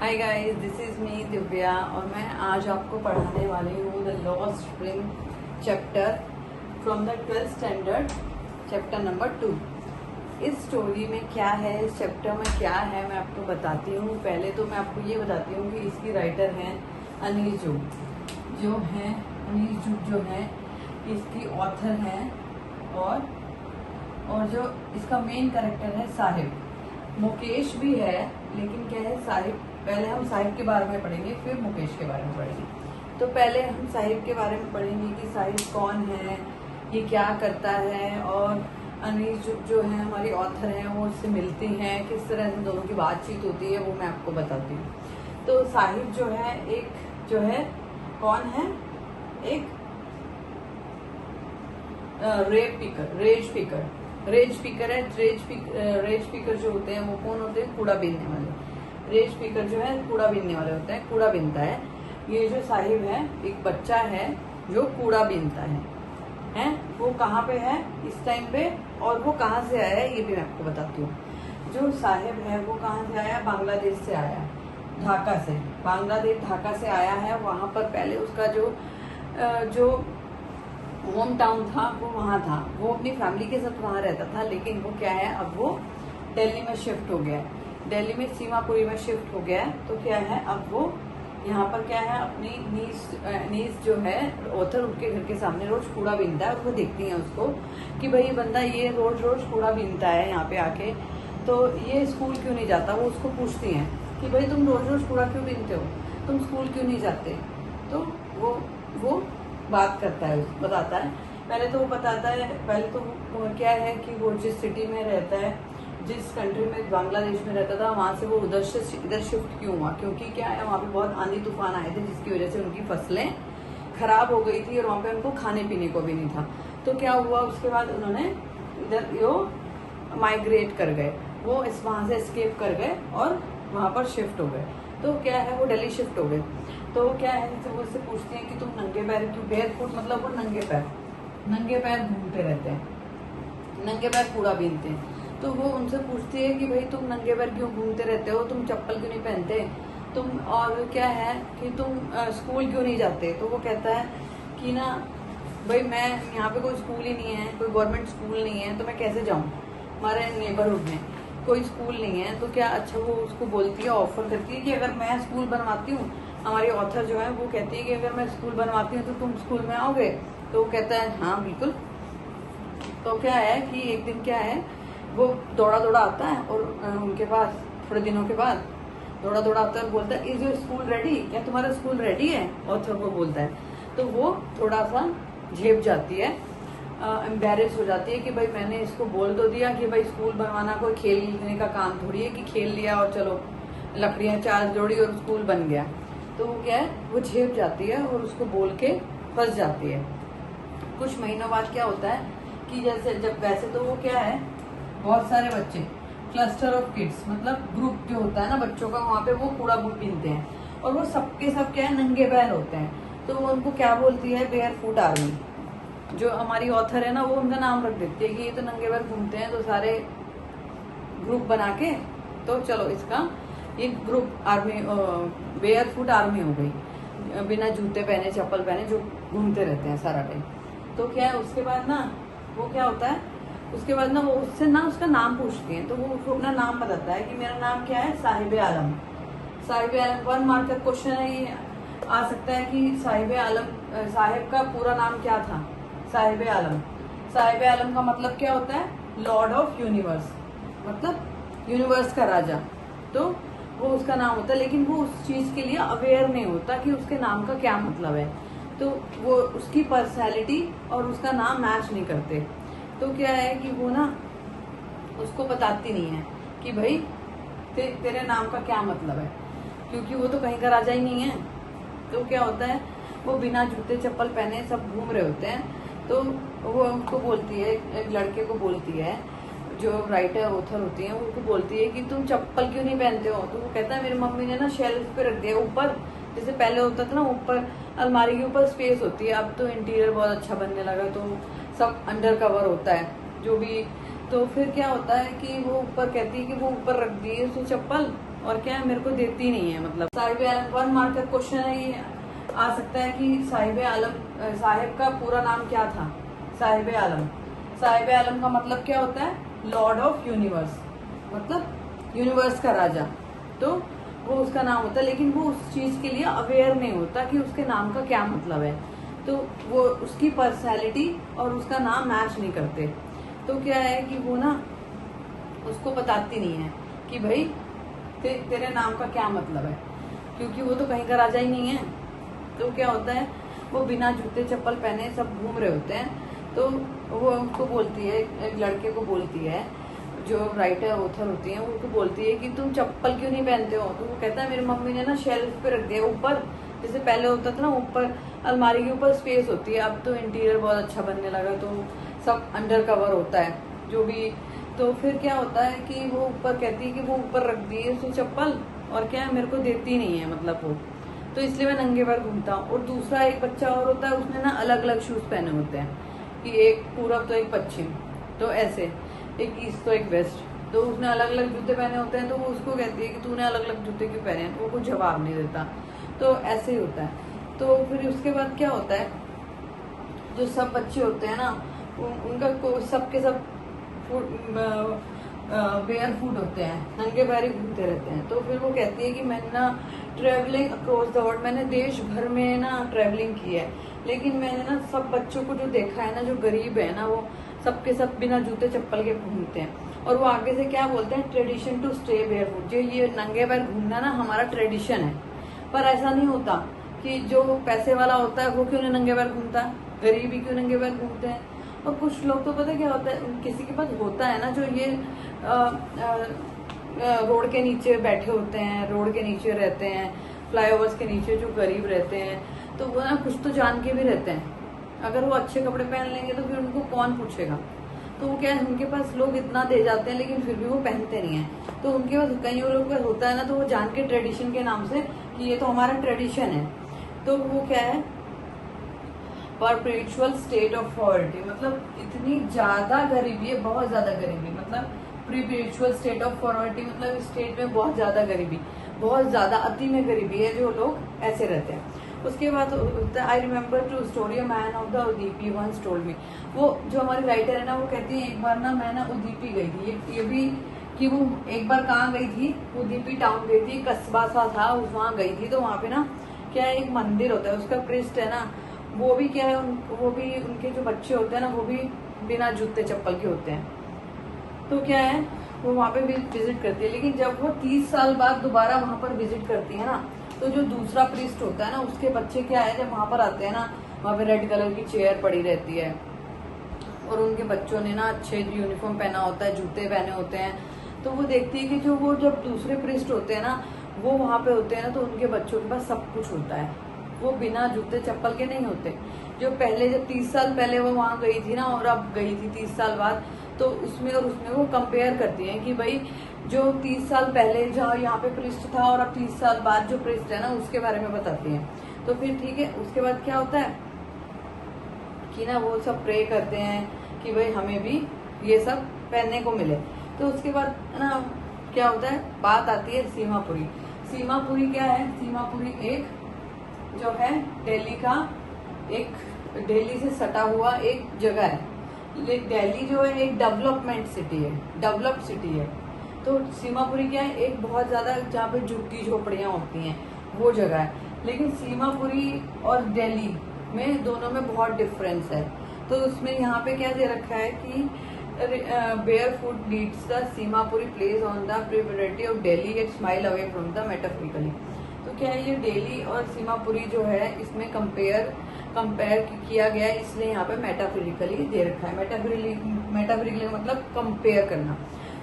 Hi guys, this is me Divya और मैं आज आपको पढ़ाने वाली हूँ the lost spring chapter from the 12th standard, chapter number 2। इस स्टोरी में क्या है, इस चैप्टर में क्या है, मैं आपको बताती हूँ। पहले तो मैं आपको ये बताती हूँ कि इसकी राइटर हैं अनीस जुग जो हैं, अनीस जुग जो है इसकी ऑथर हैं और जो इसका मेन कैरेक्टर है साहिब। मुकेश भी है, लेकिन क्या है साहिब, पहले हम साहिब के बारे में पढ़ेंगे फिर मुकेश के बारे में पढ़ेंगे। तो पहले हम साहिब के बारे में पढ़ेंगे कि साहिब कौन है, ये क्या करता है, और अनीस जो है हमारी ऑथर हैं वो उससे मिलती हैं, किस तरह से दोनों की बातचीत होती है वो मैं आपको बताती हूँ। तो साहिब जो है एक जो है कौन है, एक रेज स्पीकर है। रेज स्पीकर जो होते हैं वो कौन होते हैं, कूड़ा बीनने वाले। रेज स्पीकर जो है कूड़ा बीनने वाले होते हैं, कूड़ा बीनता है। ये जो साहिब है एक बच्चा है जो कूड़ा बीनता है। वो कहाँ पे है इस टाइम पे, और वो कहाँ से आया है ये भी मैं आपको बताती हूँ। जो साहिब है वो कहाँ से आया, बांग्लादेश से आया, ढाका से। बांग्लादेश ढाका से आया है। वहाँ पर पहले उसका जो होम टाउन था वो वहाँ था, वो अपनी फैमिली के साथ वहाँ रहता था। लेकिन वो क्या है, अब वो दिल्ली में शिफ्ट हो गया है, दिल्ली में सीमापुरी में शिफ्ट हो गया है। तो क्या है, अब वो यहाँ पर क्या है, अपनी नीस जो है ऑथर उनके घर के सामने रोज कूड़ा बीनता है और वो देखती है उसको कि भाई बंदा ये रोज रोज कूड़ा बीनता है यहाँ पे आके, तो ये स्कूल क्यों नहीं जाता। वो उसको पूछती हैं कि भाई तुम रोज रोज कूड़ा क्यों बीनते हो, तुम स्कूल क्यों नहीं जाते। तो वो बात करता है, बताता है। पहले तो वो बताता है, पहले तो वो क्या है कि वो जिस सिटी में रहता है, जिस कंट्री में बांग्लादेश में रहता था, वहाँ से वो इधर शिफ्ट क्यों हुआ, क्योंकि क्या है वहाँ पे बहुत आंधी तूफान आए थे जिसकी वजह से उनकी फसलें खराब हो गई थी और वहाँ पे उनको खाने पीने को भी नहीं था। तो क्या हुआ, उसके बाद उन्होंने इधर यो माइग्रेट कर गए, वो वहाँ से एस्केप कर गए और वहाँ पर शिफ्ट हो गए। तो क्या है, वो दिल्ली शिफ्ट हो गए। तो क्या है, वो उससे पूछते हैं कि तुम नंगे पैर क्यों, बेयर फुट मतलब वो नंगे पैर घूमते रहते हैं, नंगे पैर कूड़ा बीनते हैं। तो वो उनसे पूछती है कि भाई तुम नंगे पैर क्यों घूमते रहते हो, तुम चप्पल क्यों नहीं पहनते तुम, और क्या है कि तुम स्कूल क्यों नहीं जाते। तो वो कहता है कि ना भाई मैं यहाँ पे कोई स्कूल ही नहीं है, कोई गवर्नमेंट स्कूल नहीं है, तो मैं कैसे जाऊँ, हमारे नेबरहुड में कोई स्कूल नहीं है। तो क्या अच्छा, वो उसको बोलती है, ऑफर करती है कि अगर मैं स्कूल बनवाती हूँ, हमारी ऑथर जो है वो कहती है कि अगर मैं स्कूल बनवाती हूँ तो तुम स्कूल में आओगे। तो वो कहता है हाँ बिल्कुल। तो क्या है कि एक दिन क्या है, वो दौड़ा आता है और उनके पास थोड़े दिनों के बाद दौड़ा आता है, बोलता है इज योर स्कूल रेडी, क्या तुम्हारा स्कूल रेडी है। ऑथर वो बोलता है। तो वो थोड़ा सा झेप जाती है, एम्बेरेस हो जाती है कि भाई मैंने इसको बोल तो दिया कि भाई स्कूल बनवाना कोई खेलने का काम थोड़ी है कि खेल लिया और चलो लकड़ियां चार जोड़ी और स्कूल बन गया। तो वो क्या है, वो झेप जाती है और उसको बोल के फंस जाती है। कुछ महीनों बाद क्या होता है कि जैसे जब वैसे तो वो क्या है, बहुत सारे बच्चे, क्लस्टर ऑफ किड्स मतलब ग्रुप जो होता है ना बच्चों का, वहाँ पे वो कूड़ा बीनते हैं और वो सबके सब क्या है, नंगे पैर होते हैं। तो वो उनको क्या बोलती है, बेयर फुट आर्मी। जो हमारी ऑथर है ना वो उनका नाम रख देती है कि ये तो नंगे पैर घूमते हैं, तो सारे ग्रुप बना के तो चलो इसका ये group army, bear foot army हो गई, बिना जूते पहने चप्पल पहने जो घूमते रहते हैं सारा टाइम। तो क्या है, उसके बाद ना वो क्या होता है, उसके बाद ना वो उससे ना उसका नाम पूछती हैं। तो वो उसको अपना नाम बताता है कि मेरा नाम क्या है, साहिब आलम। साहिब आलम 1 मार्क का क्वेश्चन है, ये आ सकता है कि साहिब आलम, साहिब का पूरा नाम क्या था, साहिब आलम। साहिब आलम का मतलब क्या होता है, लॉर्ड ऑफ यूनिवर्स, मतलब यूनिवर्स का राजा। तो वो उसका नाम होता है, लेकिन वो उस चीज के लिए अवेयर नहीं होता कि उसके नाम का क्या मतलब है। तो वो उसकी पर्सनैलिटी और उसका नाम मैच नहीं करते। तो क्या है कि वो ना उसको बताती नहीं है कि भाई तेरे नाम का क्या मतलब है, क्योंकि वो तो कहीं का राजा ही नहीं है। तो क्या होता है, वो बिना जूते चप्पल पहने सब घूम रहे होते हैं। तो वो उनको बोलती है, एक लड़के को बोलती है, जो राइटर ऑथर होती है वो उनको बोलती है कि तुम चप्पल क्यों नहीं पहनते हो। तो वो कहता है मेरी मम्मी ने ना शेल्फ पे रख दिया ऊपर, जैसे पहले होता था ना ऊपर अलमारी के ऊपर स्पेस होती है, अब तो इंटीरियर बहुत अच्छा बनने लगा तो सब अंडर कवर होता है जो भी। तो फिर क्या होता है कि वो ऊपर कहती है कि वो ऊपर रख दी है उसने चप्पल, और क्या है, मेरे को देती नहीं है। मतलब साहिब आलम 1 मार्क का क्वेश्चन है, ये आ सकता है कि साहिब का पूरा नाम क्या था। साहिब आलम का मतलब क्या होता है, लॉर्ड ऑफ यूनिवर्स, मतलब यूनिवर्स का राजा। तो वो उसका नाम होता है, लेकिन वो उस चीज के लिए अवेयर नहीं होता कि उसके नाम का क्या मतलब है। तो वो उसकी पर्सनैलिटी और उसका नाम मैच नहीं करते। तो क्या है कि वो ना उसको बताती नहीं है कि भाई तेरे नाम का क्या मतलब है, क्योंकि वो तो कहीं का राजा ही नहीं है। तो क्या होता है, वो बिना जूते चप्पल पहने सब घूम रहे होते हैं। तो वो उसको बोलती है, एक लड़के को बोलती है, जो राइटर ऑथर होती है, उनको बोलती है कि तुम चप्पल क्यों नहीं पहनते हो। तो वो कहता है मेरी मम्मी ने ना शेल्फ पे रख दिया ऊपर, जैसे पहले होता था ना ऊपर अलमारी के ऊपर स्पेस होती है, अब तो इंटीरियर बहुत अच्छा बनने लगा तो सब अंडर कवर होता है जो भी। तो फिर क्या होता है कि वो ऊपर कहती है कि वो ऊपर रख दी है उसने चप्पल, और क्या है, मेरे को देती नहीं है मतलब वो, तो इसलिए मैं नंगे पैर घूमता हूँ। और दूसरा एक बच्चा और होता है, उसने ना अलग अलग शूज पहने होते हैं, कि एक पूरब तो एक पश्चिम, तो ऐसे एक ईस्ट तो एक वेस्ट, तो उसने अलग अलग जूते पहने होते हैं। तो वो उसको कहती है कि तूने अलग अलग जूते क्यों पहने हैं, वो कुछ जवाब नहीं देता। तो ऐसे ही होता है। तो फिर उसके बाद क्या होता है, जो सब बच्चे होते हैं ना उनका सबके सब बेयर फूड होते हैं, नंगे पैर घूमते रहते हैं। तो फिर वो कहती है कि मैंने ना ट्रेवलिंग अक्रॉस द वर्ल्ड, मैंने देश भर में ना ट्रेवलिंग की है, लेकिन मैंने ना सब बच्चों को जो देखा है ना, जो गरीब है ना, वो सबके सब बिना जूते चप्पल के घूमते हैं। और वो आगे से क्या बोलते हैं, ट्रेडिशन टू स्टे बेयर फूट, जो ये नंगे पैर घूमना ना हमारा ट्रेडिशन है। पर ऐसा नहीं होता कि जो पैसे वाला होता है वो क्यों नहीं नंगे पैर घूमता, गरीब ही क्यों नंगे पैर घूमते हैं। और कुछ लोग तो पता क्या होता है, किसी के पास होता है ना, जो ये रोड के नीचे बैठे होते हैं, रोड के नीचे रहते हैं, फ्लाईओवर्स के नीचे जो गरीब रहते हैं, तो वो ना कुछ तो जान के भी रहते हैं। अगर वो अच्छे कपड़े पहन लेंगे तो फिर उनको कौन पूछेगा। तो वो क्या है, उनके पास लोग इतना दे जाते हैं लेकिन फिर भी वो पहनते नहीं है। तो उनके पास कई लोगों का होता है ना, तो वो जान के ट्रेडिशन के नाम से कि ये तो हमारा ट्रेडिशन है, तो वो क्या है, परपेचुअल स्टेट ऑफ पॉवर्टी, मतलब इतनी ज्यादा गरीबी है, बहुत ज्यादा गरीबी, मतलब परपेचुअल स्टेट ऑफ पॉवर्टी, मतलब स्टेट में बहुत ज्यादा गरीबी, बहुत ज्यादा अति में गरीबी है, जो लोग ऐसे रहते हैं। उसके बाद I remember to story, a man of the Udupi once told me. वो जो हमारी राइटर है ना, वो कहती है एक बार ना मैं ना उदीपी गई थी, ये भी कि वो एक बार कहाँ गई थी, उदीपी टाउन गई थी, कस्बा सा था, वहां गई थी। तो वहां पे ना क्या है, एक मंदिर होता है, उसका प्रिस्ट है ना, वो भी क्या है, वो भी उनके जो बच्चे होते हैं ना, वो भी बिना जूते चप्पल के होते हैं। तो क्या है, वो वहां पे विजिट करती है, लेकिन जब वो 30 साल बाद दोबारा वहां पर विजिट करती है ना, तो जो दूसरा प्रीस्ट होता है ना, उसके बच्चे क्या है, जब वहां पर आते हैं ना, वहां पे रेड कलर की चेयर पड़ी रहती है, और उनके बच्चों ने ना अच्छे यूनिफॉर्म पहना होता है, जूते पहने होते हैं। तो वो देखती है कि जो वो जब दूसरे प्रीस्ट होते हैं ना, वो वहां पे होते हैं ना, तो उनके बच्चों के पास सब कुछ होता है, वो बिना जूते चप्पल के नहीं होते। जो पहले जब 30 साल पहले वो वहां गई थी ना, और अब गई थी 30 साल बाद, तो उसमें और उसमें वो कंपेयर करती है कि भाई जो 30 साल पहले जहाँ यहाँ पे प्रिस्ट था और अब 30 साल बाद जो प्रिस्ट है ना, उसके बारे में बताती है। तो फिर ठीक है, उसके बाद क्या होता है कि ना वो सब प्रे करते हैं कि भाई हमें भी ये सब पहनने को मिले। तो उसके बाद ना क्या होता है, बात आती है सीमापुरी। सीमापुरी क्या है, सीमापुरी एक जो है दिल्ली का, एक दिल्ली से सटा हुआ एक जगह है। दिल्ली जो है एक डेवलपमेंट सिटी है, डेवलप्ड सिटी है। तो सीमापुरी क्या है, एक बहुत ज्यादा जहाँ पे झुग्गी झोपड़ियाँ होती हैं वो जगह है। लेकिन सीमापुरी और दिल्ली में दोनों में बहुत डिफरेंस है। तो उसमें यहाँ पे क्या दे रखा है कि barefoot leads the Seemapuri place on the periphery of Delhi at smile away from the metaphysically. तो क्या है, ये दिल्ली और सीमापुरी जो है इसमें कंपेयर किया गया है, इसलिए यहाँ पे मेटाफिजिकली दे रखा है। मेटाफिजिकली मतलब कंपेयर करना।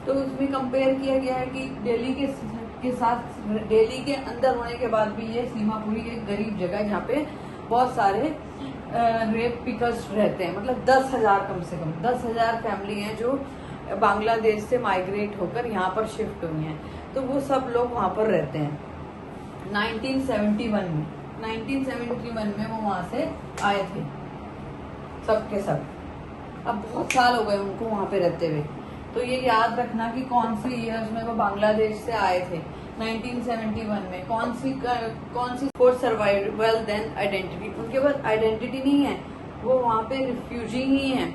तो उसमें कंपेयर किया गया है कि दिल्ली के साथ, दिल्ली के अंदर होने के बाद भी ये सीमापुरी एक गरीब जगह है, जहाँ पे बहुत सारे रेप पिकर्स रहते हैं। मतलब 10,000 कम से कम 10,000 फैमिली हैं जो बांग्लादेश से माइग्रेट होकर यहाँ पर शिफ्ट हुई हैं। तो वो सब लोग वहाँ पर रहते हैं। 1971 में वो वहां से आए थे सबके सब। अब बहुत साल हो गए उनको वहां पे रहते हुए। तो ये याद रखना कि कौन से ईयर्स में वो बांग्लादेश से आए थे। 1971 में कौन सी फॉर सर्वाइवल देन आइडेंटिटी, उनके पास आइडेंटिटी नहीं है, वो वहाँ पे रिफ्यूजी ही है,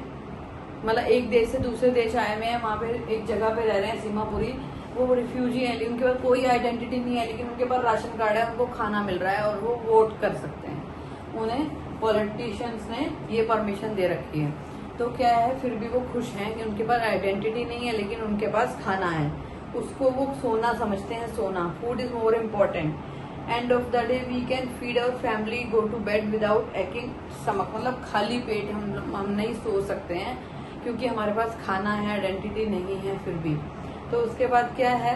मतलब एक देश से दूसरे देश आए हुए हैं, वहाँ पे एक जगह पे रह रहे हैं सीमापुरी, वो रिफ्यूजी है, लेकिन उनके पास कोई आइडेंटिटी नहीं है, लेकिन उनके पास राशन कार्ड है, उनको खाना मिल रहा है और वो वोट कर सकते हैं, उन्हें पॉलिटिशियंस ने ये परमिशन दे रखी है। तो क्या है, फिर भी वो खुश हैं कि उनके पास आइडेंटिटी नहीं है लेकिन उनके पास खाना है, उसको वो सोना समझते हैं, सोना, food is more important. End of the day we can feed our family, go to bed without aching stomach, मतलब खाली पेट हम नहीं सो सकते हैं क्योंकि हमारे पास खाना है, आइडेंटिटी नहीं है फिर भी। तो उसके बाद क्या है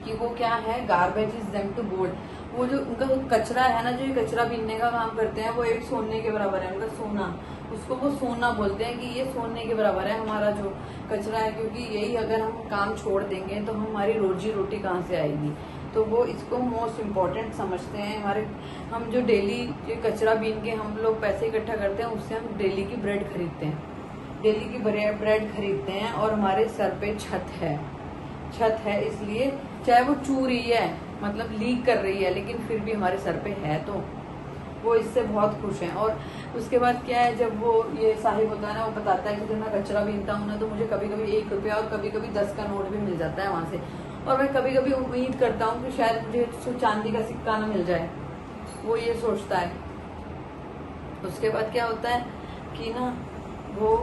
कि वो क्या है, garbage is them to gold, वो जो उनका कचरा है ना, जो ये कचरा बीनने का काम करते हैं, वो एक सोने के बराबर है, उनका सोना, उसको वो सोना बोलते हैं कि ये सोने के बराबर है हमारा जो कचरा है, क्योंकि यही अगर हम काम छोड़ देंगे तो हमारी रोजी रोटी कहाँ से आएगी। तो वो इसको मोस्ट इम्पोर्टेंट समझते हैं। हम जो डेली ये कचरा बीन के हम लोग पैसे इकट्ठा करते हैं, उससे हम डेली की ब्रेड खरीदते हैं, डेली की ब्रेड खरीदते हैं, और हमारे सर पे छत है, इसलिए चाहे वो चू रही है, मतलब लीक कर रही है, लेकिन फिर भी हमारे सर पे है, तो वो इससे बहुत खुश हैं। और उसके बाद क्या है, जब वो ये साहिब होता है ना, वो बताता है कि जब मैं कचरा बीनता हूँ ना, तो मुझे कभी कभी 1 रुपया और कभी कभी 10 का नोट भी मिल जाता है वहां से, और मैं कभी कभी उम्मीद करता हूँ कि शायद मुझे चांदी का सिक्का ना मिल जाए, वो ये सोचता है। उसके बाद क्या होता है कि ना, वो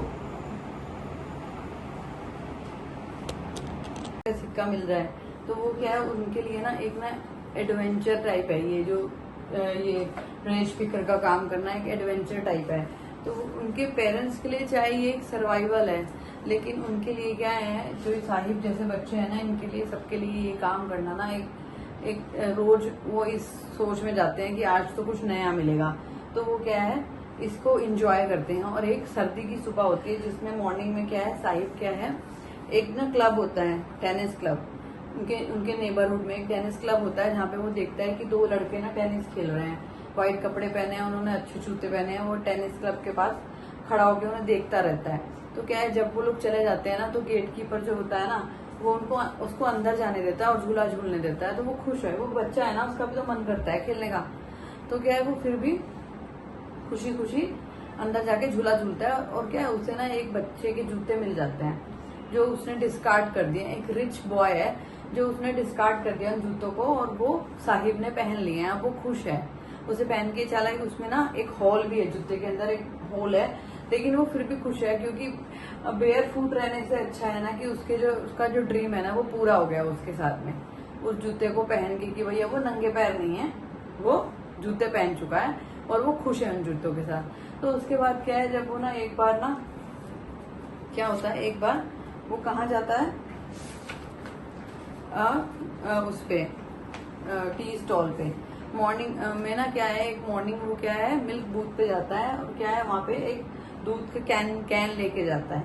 सिक्का मिल जाए, तो वो क्या है, उनके लिए ना एक ना एडवेंचर टाइप है, ये जो ये रेज पिकर का काम करना एक एडवेंचर टाइप है। तो उनके पेरेंट्स के लिए चाहे ये एक सर्वाइवल है, लेकिन उनके लिए क्या है, जो साहिब जैसे बच्चे हैं ना, इनके लिए, सबके लिए ये काम करना ना एक रोज वो इस सोच में जाते हैं कि आज तो कुछ नया मिलेगा, तो वो क्या है, इसको एंजॉय करते हैं। और एक सर्दी की सुबह होती है जिसमें मॉर्निंग में क्या है, साहिब क्या है, एक ना क्लब होता है, टेनिस क्लब, उनके नेबरहुड में एक टेनिस क्लब होता है, जहाँ पे वो देखता है कि 2 लड़के ना टेनिस खेल रहे हैं, व्हाइट कपड़े पहने हैं, उन्होंने अच्छे जूते पहने हैं, वो टेनिस क्लब के पास खड़ा होकर उन्हें देखता रहता है। तो क्या है, जब वो लोग चले जाते हैं ना, तो गेट कीपर जो होता है ना, वो उसको अंदर जाने देता है और झूला झूलने देता है, तो वो खुश है, वो बच्चा है ना, उसका भी तो मन करता है खेलने का, तो क्या है, वो फिर भी खुशी खुशी अंदर जाके झूला झूलता है। और क्या है, उसे ना एक बच्चे के जूते मिल जाते हैं जो उसने डिस्कार्ड कर दिए, एक रिच बॉय है जो उसने डिस्कार्ड कर दिया उन जूतों को, और वो साहिब ने पहन लिए हैं, वो खुश है, उसे पहन के चला कि उसमें ना एक होल भी है, जूते के अंदर एक होल है, लेकिन वो फिर भी खुश है, क्योंकि बेयर फुट रहने से अच्छा है ना कि उसका जो ड्रीम है ना, वो पूरा हो गया उसके साथ में, उस जूते को पहन के, कि भैया वो नंगे पैर नहीं है, वो जूते पहन चुका है और वो खुश है उन जूतों के साथ। तो उसके बाद क्या है, जब वो ना एक बार ना क्या होता है, एक बार वो कहाँ जाता है, उस पे टी स्टॉल पे, मॉर्निंग में ना क्या है, एक मॉर्निंग वो क्या है, मिल्क बूथ पे जाता है, और क्या है, वहाँ पे एक दूध का कैन लेके जाता है,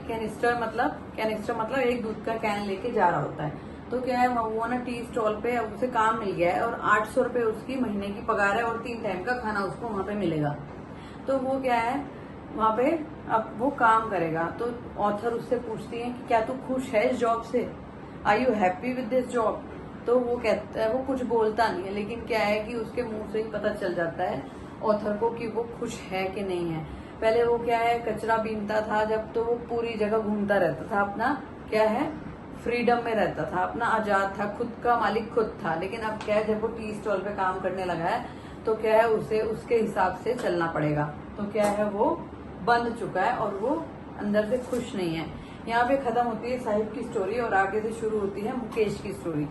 कैनिस्टर मतलब एक दूध का कैन लेके जा रहा होता है। तो क्या है, वो ना टी स्टॉल पे उसे काम मिल गया है, और 800 रुपए उसकी महीने की पगार है, और 3 टाइम का खाना उसको वहाँ पे मिलेगा। तो वो क्या है, वहाँ पे अब वो काम करेगा। तो ऑथर उससे पूछती है कि क्या तू खुश है इस जॉब से, are you happy with this job. तो वो कहता है, वो कुछ बोलता नहीं है, लेकिन क्या है कि उसके मुंह से ही पता चल जाता है ऑथर को कि वो खुश है कि नहीं है। पहले वो क्या है, कचरा बीनता था जब, तो वो पूरी जगह घूमता रहता था, अपना क्या है, फ्रीडम में रहता था, अपना आजाद था, खुद का मालिक खुद था। लेकिन अब क्या है, जब वो टी स्टॉल पे काम करने लगा है, तो क्या है, उसे उसके हिसाब से चलना पड़ेगा। तो क्या है, वो बंध चुका है और वो अंदर से खुश नहीं है। यहाँ पे खत्म होती है साहिब की स्टोरी और आगे से शुरू होती है मुकेश की स्टोरी।